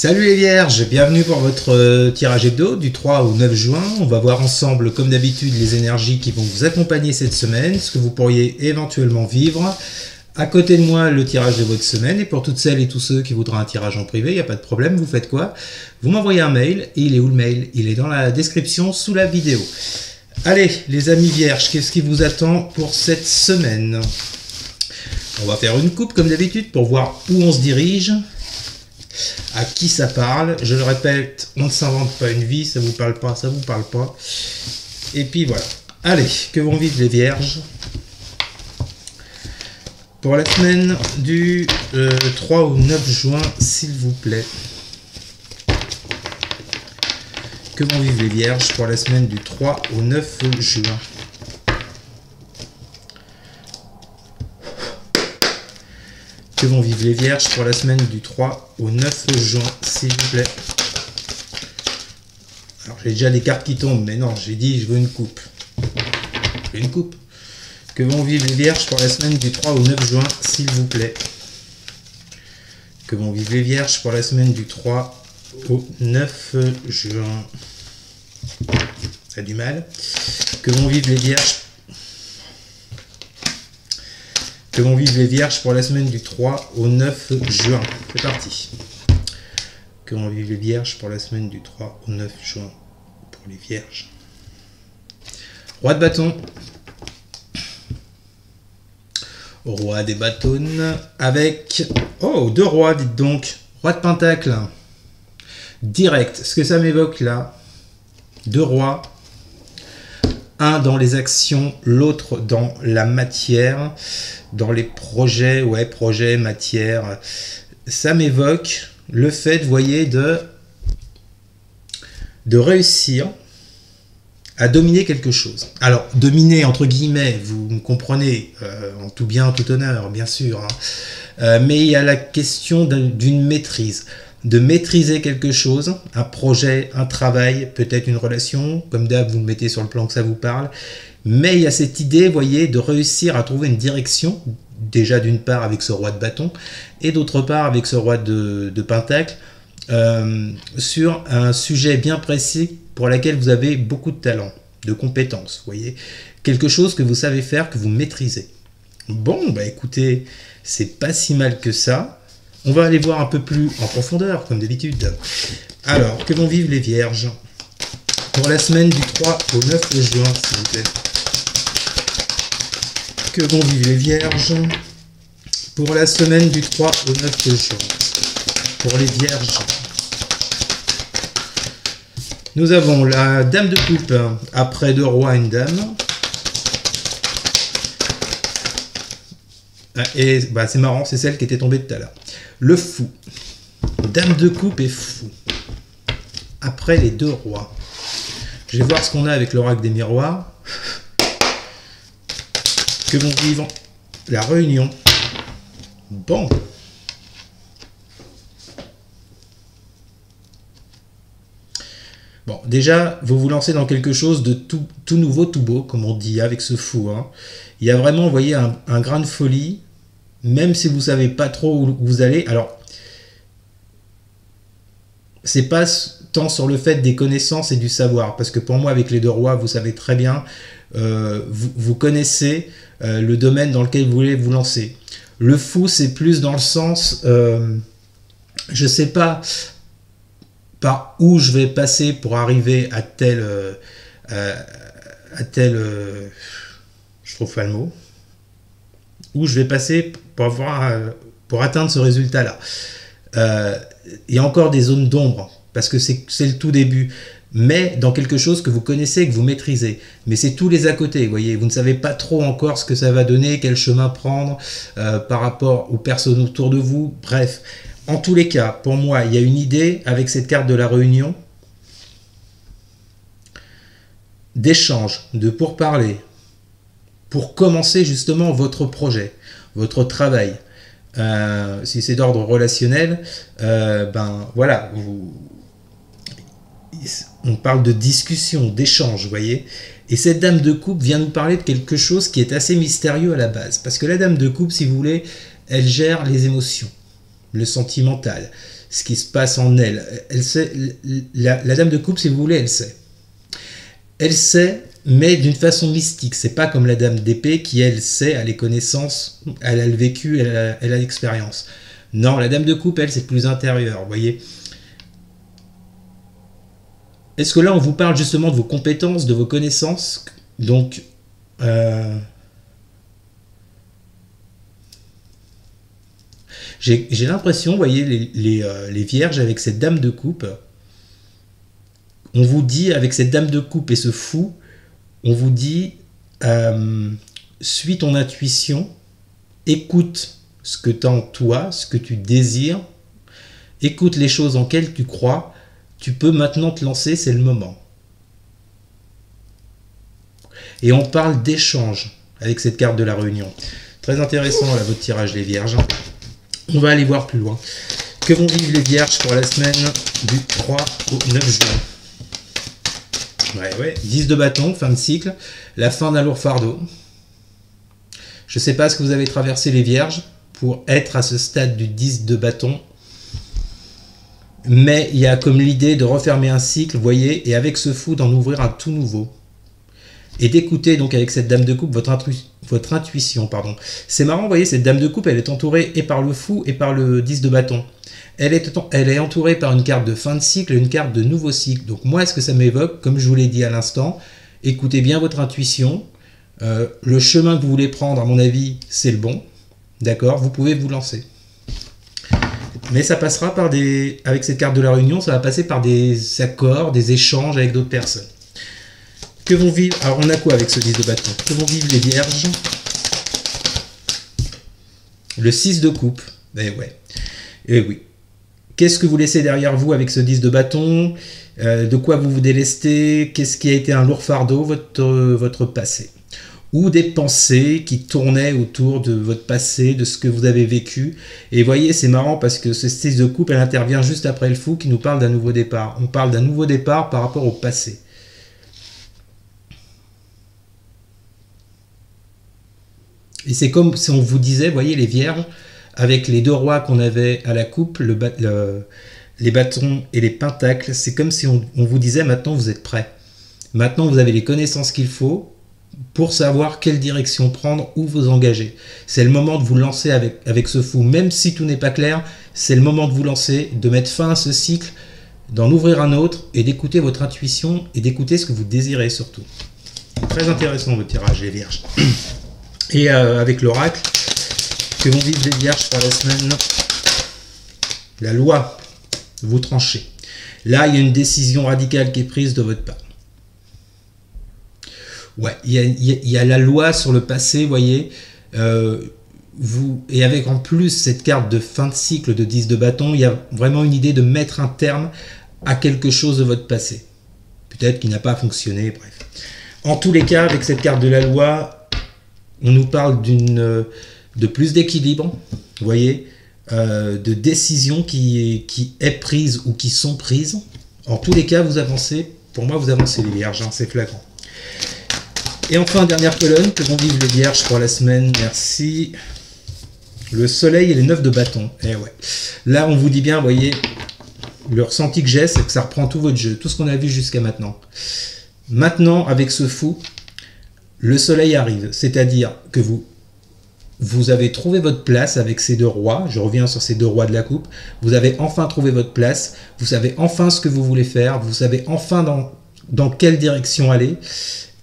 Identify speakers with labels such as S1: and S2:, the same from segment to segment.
S1: Salut les vierges, bienvenue pour votre tirage hebdo du 3 au 9 juin. On va voir ensemble, comme d'habitude, les énergies qui vont vous accompagner cette semaine, ce que vous pourriez éventuellement vivre. À côté de moi, le tirage de votre semaine. Et pour toutes celles et tous ceux qui voudraient un tirage en privé, il n'y a pas de problème, vous faites quoi? Vous m'envoyez un mail. Et il est où le mail? Il est dans la description sous la vidéo. Allez, les amis vierges, qu'est-ce qui vous attend pour cette semaine? On va faire une coupe comme d'habitude pour voir où on se dirige. À qui ça parle? Je le répète, on ne s'invente pas une vie, ça vous parle pas, ça vous parle pas. Et puis voilà. Allez, que vont vivre les vierges pour la semaine du 3 au 9 juin, s'il vous plaît. Que vont vivre les vierges pour la semaine du 3 au 9 juin? Que vont vivre les vierges pour la semaine du 3 au 9 juin, s'il vous plaît. Alors j'ai déjà des cartes qui tombent, mais non, j'ai dit je veux une coupe. Je veux une coupe. Que vont vivre les vierges pour la semaine du 3 au 9 juin, s'il vous plaît. Que vont vivre les vierges pour la semaine du 3 au 9 juin. Ça a du mal. Que vont vivre les vierges. Que vont vivre les vierges pour la semaine du 3 au 9 juin. C'est parti. Que vont vivre les vierges pour la semaine du 3 au 9 juin pour les vierges. Roi de bâton. Roi des bâtons avec... Oh, deux rois, dites donc. Roi de pentacle. Direct. Ce que ça m'évoque là. Deux rois. Un dans les actions, l'autre dans la matière, dans les projets, ouais, projets, matière. Ça m'évoque le fait, vous voyez, de réussir à dominer quelque chose. Alors, dominer, entre guillemets, vous me comprenez, en tout bien, tout honneur, bien sûr. Hein. Mais il y a la question d'une maîtrise. De maîtriser quelque chose, un projet, un travail, peut-être une relation, comme d'hab vous me mettez sur le plan que ça vous parle, mais il y a cette idée, vous voyez, de réussir à trouver une direction, déjà d'une part avec ce roi de bâton, et d'autre part avec ce roi de pentacle, sur un sujet bien précis pour lequel vous avez beaucoup de talent, de compétences, vous voyez, quelque chose que vous savez faire, que vous maîtrisez. Bon, bah écoutez, c'est pas si mal que ça. On va aller voir un peu plus en profondeur, comme d'habitude. Alors, que vont vivre les vierges pour la semaine du 3 au 9 juin, s'il vous plaît. Que vont vivre les vierges pour la semaine du 3 au 9 juin. Pour les vierges. Nous avons la dame de coupe, après deux rois, une dame. Et bah, c'est marrant, c'est celle qui était tombée tout à l'heure. Le fou. Dame de coupe et fou. Après les deux rois. Je vais voir ce qu'on a avec l'oracle des miroirs. Que vont vivre la réunion. Bon. Bon, déjà, vous vous lancez dans quelque chose de tout nouveau, tout beau, comme on dit, avec ce fou. Hein. Il y a vraiment, vous voyez, un grain de folie. Même si vous ne savez pas trop où vous allez, alors c'est pas tant sur le fait des connaissances et du savoir, parce que pour moi avec les deux rois, vous savez très bien, vous connaissez le domaine dans lequel vous voulez vous lancer. Le fou, c'est plus dans le sens, je ne sais pas par où je vais passer pour arriver à tel, je trouve pas le mot, où je vais passer pour atteindre ce résultat-là. Il y a encore des zones d'ombre, parce que c'est le tout début, mais dans quelque chose que vous connaissez, que vous maîtrisez. Mais c'est tous les à côté, vous voyez, vous ne savez pas trop encore ce que ça va donner, quel chemin prendre par rapport aux personnes autour de vous, bref. En tous les cas, pour moi, il y a une idée avec cette carte de la réunion, d'échange, de pourparler, pour commencer justement votre projet, votre travail. Si c'est d'ordre relationnel, ben voilà, on parle de discussion, d'échange, vous voyez. Et cette dame de coupe vient nous parler de quelque chose qui est assez mystérieux à la base. Parce que la dame de coupe, si vous voulez, elle gère les émotions, le sentimental. ce qui se passe en elle. Elle sait, la dame de coupe, si vous voulez, elle sait. Elle sait, mais d'une façon mystique. C'est pas comme la dame d'épée qui, elle, sait, a les connaissances, elle a le vécu, elle a l'expérience. Non, la dame de coupe, elle, c'est plus intérieur, vous voyez. Est-ce que là, on vous parle justement de vos compétences, de vos connaissances? Donc, j'ai l'impression, vous voyez, les vierges avec cette dame de coupe, on vous dit, avec cette dame de coupe et ce fou, on vous dit, suis ton intuition, écoute ce que tu as en toi, ce que tu désires, écoute les choses en lesquelles tu crois, tu peux maintenant te lancer, c'est le moment. Et on parle d'échange avec cette carte de la réunion. Très intéressant là, votre tirage les vierges. On va aller voir plus loin. Que vont vivre les vierges pour la semaine du 3 au 9 juin? Ouais. 10 de bâton, fin de cycle, la fin d'un lourd fardeau. Je ne sais pas ce que vous avez traversé les vierges pour être à ce stade du 10 de bâton. Mais il y a comme l'idée de refermer un cycle, vous voyez, et avec ce fou d'en ouvrir un tout nouveau. Et d'écouter donc avec cette dame de coupe votre intuition. C'est marrant, vous voyez, cette dame de coupe, elle est entourée et par le fou et par le 10 de bâton. Elle est entourée par une carte de fin de cycle et une carte de nouveau cycle. Donc moi, ce que ça m'évoque, comme je vous l'ai dit à l'instant, écoutez bien votre intuition. Le chemin que vous voulez prendre, à mon avis, c'est le bon. D'accord? Vous pouvez vous lancer. Mais ça passera par avec cette carte de la réunion, ça va passer par des accords, des échanges avec d'autres personnes. Que vont vivre... Alors, on a quoi avec ce 10 de bâton? Que vont vivre les vierges? Le 6 de coupe. Eh oui. Qu'est-ce que vous laissez derrière vous avec ce 10 de bâton? De quoi vous vous délestez? Qu'est-ce qui a été un lourd fardeau, votre passé? Ou des pensées qui tournaient autour de votre passé, de ce que vous avez vécu. Et vous voyez, c'est marrant parce que ce 6 de coupe, elle intervient juste après le fou qui nous parle d'un nouveau départ. On parle d'un nouveau départ par rapport au passé. Et c'est comme si on vous disait, vous voyez, les vierges, avec les deux rois qu'on avait à la coupe, les bâtons et les pentacles, c'est comme si on vous disait, maintenant vous êtes prêts. Maintenant vous avez les connaissances qu'il faut pour savoir quelle direction prendre, où vous engager. C'est le moment de vous lancer avec ce fou. Même si tout n'est pas clair, c'est le moment de vous lancer, de mettre fin à ce cycle, d'en ouvrir un autre et d'écouter votre intuition et d'écouter ce que vous désirez surtout. Très intéressant votre tirage, les vierges. Et avec l'oracle, que vont vivre les vierges pour la semaine? La loi, vous tranchez. Là, il y a une décision radicale qui est prise de votre part. Ouais, il y a la loi sur le passé, vous voyez. Et avec en plus cette carte de fin de cycle de 10 de bâton, il y a vraiment une idée de mettre un terme à quelque chose de votre passé. Peut-être qu'il n'a pas fonctionné, bref. En tous les cas, avec cette carte de la loi, on nous parle de plus d'équilibre, vous voyez, de décisions qui est prise ou qui sont prises. En tous les cas, vous avancez. Pour moi, vous avancez les vierges, hein, c'est flagrant. Et enfin, dernière colonne, que vont vivre les vierges pour la semaine, merci. Le soleil et les 9 de bâton. Eh ouais. Là, on vous dit bien, vous voyez, le ressenti que j'ai, c'est que ça reprend tout votre jeu, tout ce qu'on a vu jusqu'à maintenant. Maintenant, avec ce fou, le soleil arrive, c'est-à-dire que vous avez trouvé votre place avec ces deux rois, je reviens sur ces deux rois de la coupe, vous avez enfin trouvé votre place, vous savez enfin ce que vous voulez faire, vous savez enfin dans quelle direction aller,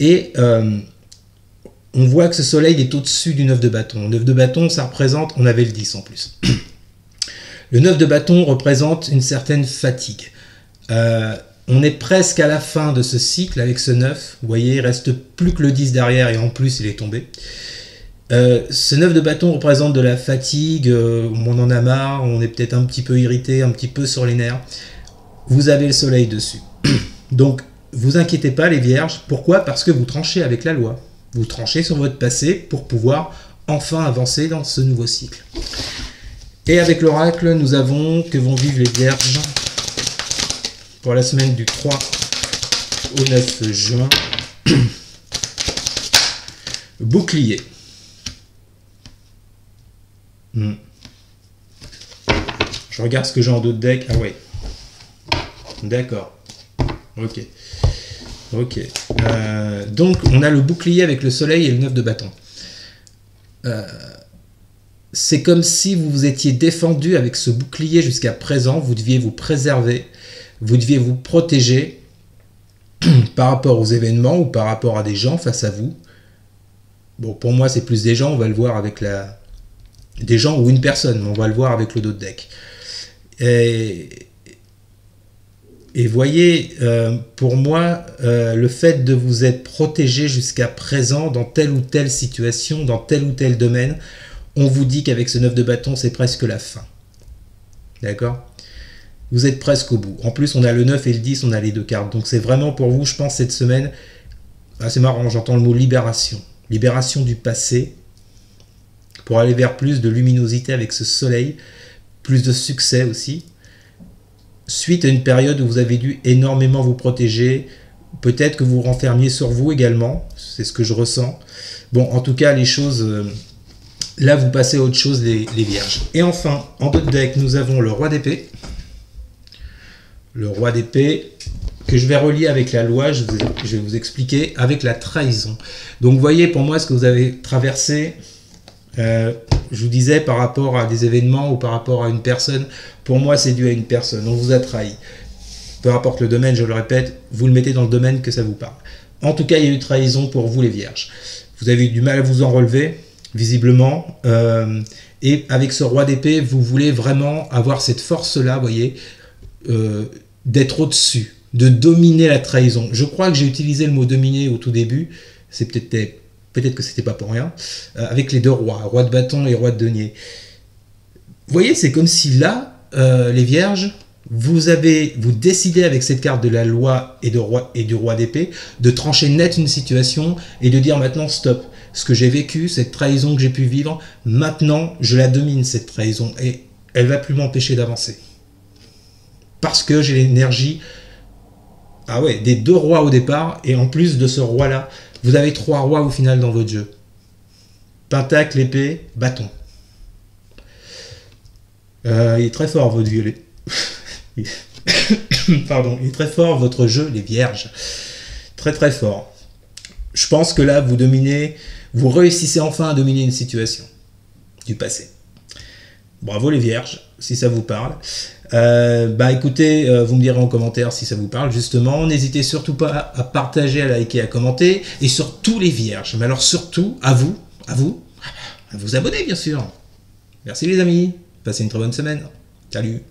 S1: et on voit que ce soleil est au-dessus du 9 de bâton. Le 9 de bâton, ça représente, on avait le 10 en plus. Le 9 de bâton représente une certaine fatigue. On est presque à la fin de ce cycle avec ce 9. Vous voyez, il ne reste plus que le 10 derrière et en plus, il est tombé. Ce 9 de bâton représente de la fatigue. On en a marre, on est peut-être un petit peu irrité, un petit peu sur les nerfs. Vous avez le soleil dessus. Donc, vous inquiétez pas les vierges. Pourquoi? Parce que vous tranchez avec la loi. Vous tranchez sur votre passé pour pouvoir enfin avancer dans ce nouveau cycle. Et avec l'oracle, nous avons que vont vivre les vierges pour la semaine du 3 au 9 juin. Bouclier. Je Je regarde ce que j'ai en dos de deck. Ah ouais. D'accord. Ok. Ok. Donc, on a le bouclier avec le soleil et le 9 de bâton. C'est comme si vous vous étiez défendu avec ce bouclier jusqu'à présent. Vous deviez vous préserver. Vous deviez vous protéger par rapport aux événements ou par rapport à des gens face à vous. Bon, pour moi, c'est plus des gens. On va le voir avec des gens ou une personne. Mais on va le voir avec le dos de deck. Et voyez, pour moi, le fait de vous être protégé jusqu'à présent dans telle ou telle situation, dans tel ou tel domaine, on vous dit qu'avec ce 9 de bâton, c'est presque la fin. D'accord ? Vous êtes presque au bout. En plus, on a le 9 et le 10, on a les deux cartes. Donc c'est vraiment pour vous, je pense, cette semaine, c'est marrant, j'entends le mot libération. Libération du passé, pour aller vers plus de luminosité avec ce soleil, plus de succès aussi. Suite à une période où vous avez dû énormément vous protéger, peut-être que vous renfermiez sur vous également, c'est ce que je ressens. Bon, en tout cas, les choses, là vous passez à autre chose, les vierges. Et enfin, en dos de deck, nous avons le roi d'épée. Le roi d'épée, que je vais relier avec la loi, je vais vous expliquer, avec la trahison. Donc vous voyez, pour moi, ce que vous avez traversé, je vous disais par rapport à des événements ou par rapport à une personne, pour moi c'est dû à une personne, on vous a trahi. Peu importe le domaine, je le répète, vous le mettez dans le domaine que ça vous parle. En tout cas, il y a eu trahison pour vous les vierges. Vous avez eu du mal à vous en relever, visiblement, et avec ce roi d'épée, vous voulez vraiment avoir cette force-là, vous voyez, d'être au-dessus, de dominer la trahison. Je crois que j'ai utilisé le mot dominer au tout début, c'est peut-être que c'était pas pour rien, avec les deux rois, roi de bâton et roi de denier. Vous voyez, c'est comme si là, les vierges, vous décidez avec cette carte de la loi et du roi d'épée de trancher net une situation et de dire maintenant stop. Ce que j'ai vécu, cette trahison que j'ai pu vivre, maintenant je la domine cette trahison et elle va plus m'empêcher d'avancer. Parce que j'ai l'énergie des deux rois au départ et en plus de ce roi-là, vous avez trois rois au final dans votre jeu. Pentacle, épée, bâton. Il est très fort votre violet. Pardon, il est très fort votre jeu, les vierges. Très très fort. Je pense que là, vous réussissez enfin à dominer une situation du passé. Bravo les vierges, si ça vous parle. Écoutez, vous me direz en commentaire si ça vous parle, justement. N'hésitez surtout pas à partager, à liker, à commenter. Et surtout les vierges. Mais alors surtout, à vous abonner, bien sûr. Merci les amis. Passez une très bonne semaine. Salut.